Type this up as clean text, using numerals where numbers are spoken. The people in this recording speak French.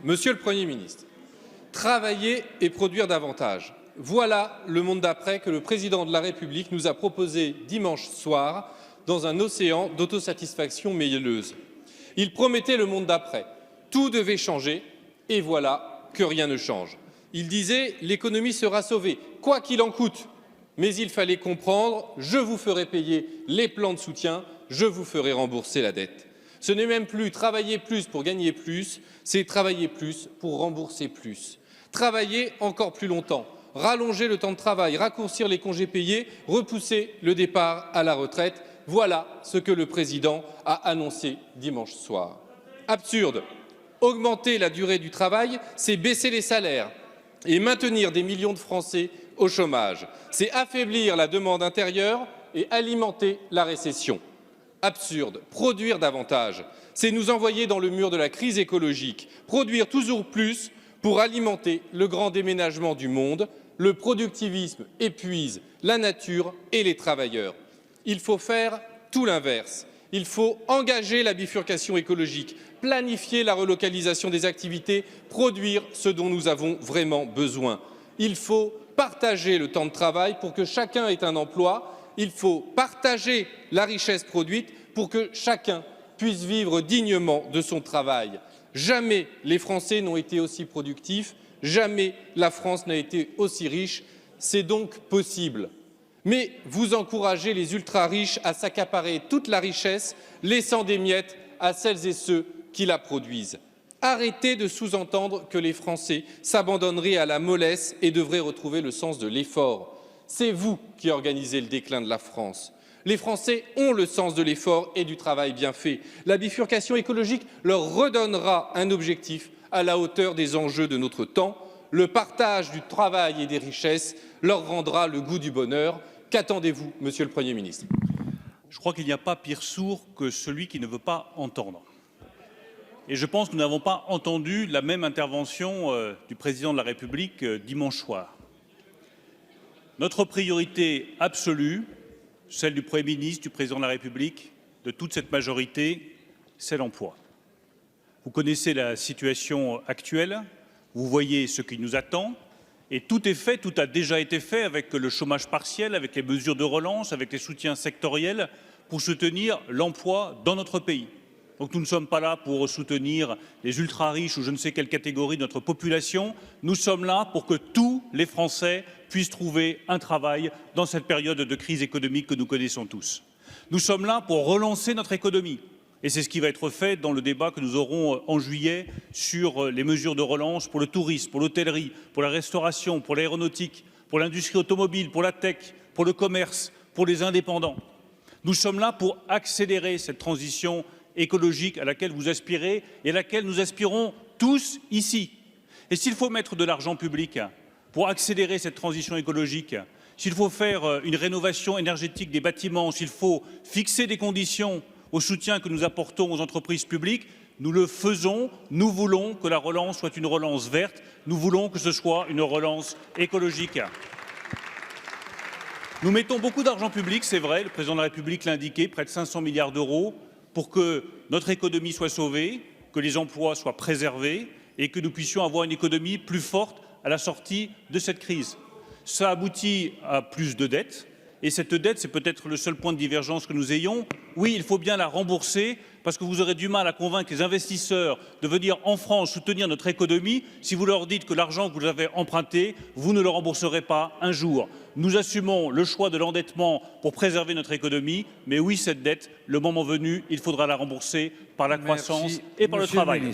Monsieur le Premier ministre, travailler et produire davantage. Voilà le monde d'après que le Président de la République nous a proposé dimanche soir dans un océan d'autosatisfaction mielleuse. Il promettait le monde d'après. Tout devait changer et voilà que rien ne change. Il disait « l'économie sera sauvée, quoi qu'il en coûte ». Mais il fallait comprendre « je vous ferai payer les plans de soutien, je vous ferai rembourser la dette ». Ce n'est même plus travailler plus pour gagner plus, c'est travailler plus pour rembourser plus. Travailler encore plus longtemps, rallonger le temps de travail, raccourcir les congés payés, repousser le départ à la retraite. Voilà ce que le président a annoncé dimanche soir. Absurde. Augmenter la durée du travail, c'est baisser les salaires et maintenir des millions de Français au chômage. C'est affaiblir la demande intérieure et alimenter la récession. Absurde. Produire davantage, c'est nous envoyer dans le mur de la crise écologique. Produire toujours plus pour alimenter le grand déménagement du monde. Le productivisme épuise la nature et les travailleurs. Il faut faire tout l'inverse. Il faut engager la bifurcation écologique, planifier la relocalisation des activités, produire ce dont nous avons vraiment besoin. Il faut partager le temps de travail pour que chacun ait un emploi. Il faut partager la richesse produite pour que chacun puisse vivre dignement de son travail. Jamais les Français n'ont été aussi productifs, jamais la France n'a été aussi riche. C'est donc possible. Mais vous encouragez les ultra-riches à s'accaparer toute la richesse, laissant des miettes à celles et ceux qui la produisent. Arrêtez de sous-entendre que les Français s'abandonneraient à la mollesse et devraient retrouver le sens de l'effort. C'est vous qui organisez le déclin de la France. Les Français ont le sens de l'effort et du travail bien fait. La bifurcation écologique leur redonnera un objectif à la hauteur des enjeux de notre temps. Le partage du travail et des richesses leur rendra le goût du bonheur. Qu'attendez-vous, Monsieur le Premier ministre? Je crois qu'il n'y a pas pire sourd que celui qui ne veut pas entendre. Et je pense que nous n'avons pas entendu la même intervention du Président de la République dimanche soir. Notre priorité absolue, celle du Premier ministre, du Président de la République, de toute cette majorité, c'est l'emploi. Vous connaissez la situation actuelle, vous voyez ce qui nous attend, et tout est fait, tout a déjà été fait avec le chômage partiel, avec les mesures de relance, avec les soutiens sectoriels pour soutenir l'emploi dans notre pays. Donc nous ne sommes pas là pour soutenir les ultra-riches ou je ne sais quelle catégorie de notre population. Nous sommes là pour que tous les Français puissent trouver un travail dans cette période de crise économique que nous connaissons tous. Nous sommes là pour relancer notre économie. Et c'est ce qui va être fait dans le débat que nous aurons en juillet sur les mesures de relance pour le tourisme, pour l'hôtellerie, pour la restauration, pour l'aéronautique, pour l'industrie automobile, pour la tech, pour le commerce, pour les indépendants. Nous sommes là pour accélérer cette transition écologique à laquelle vous aspirez et à laquelle nous aspirons tous ici. Et s'il faut mettre de l'argent public pour accélérer cette transition écologique, s'il faut faire une rénovation énergétique des bâtiments, s'il faut fixer des conditions au soutien que nous apportons aux entreprises publiques, nous le faisons. Nous voulons que la relance soit une relance verte. Nous voulons que ce soit une relance écologique. Nous mettons beaucoup d'argent public, c'est vrai, le Président de la République l'a indiqué, près de 500 milliards d'euros, pour que notre économie soit sauvée, que les emplois soient préservés et que nous puissions avoir une économie plus forte à la sortie de cette crise. Ça aboutit à plus de dettes. Et cette dette, c'est peut-être le seul point de divergence que nous ayons. Oui, il faut bien la rembourser, parce que vous aurez du mal à convaincre les investisseurs de venir en France soutenir notre économie si vous leur dites que l'argent que vous avez emprunté, vous ne le rembourserez pas un jour. Nous assumons le choix de l'endettement pour préserver notre économie, mais oui, cette dette, le moment venu, il faudra la rembourser par la croissance et par le travail.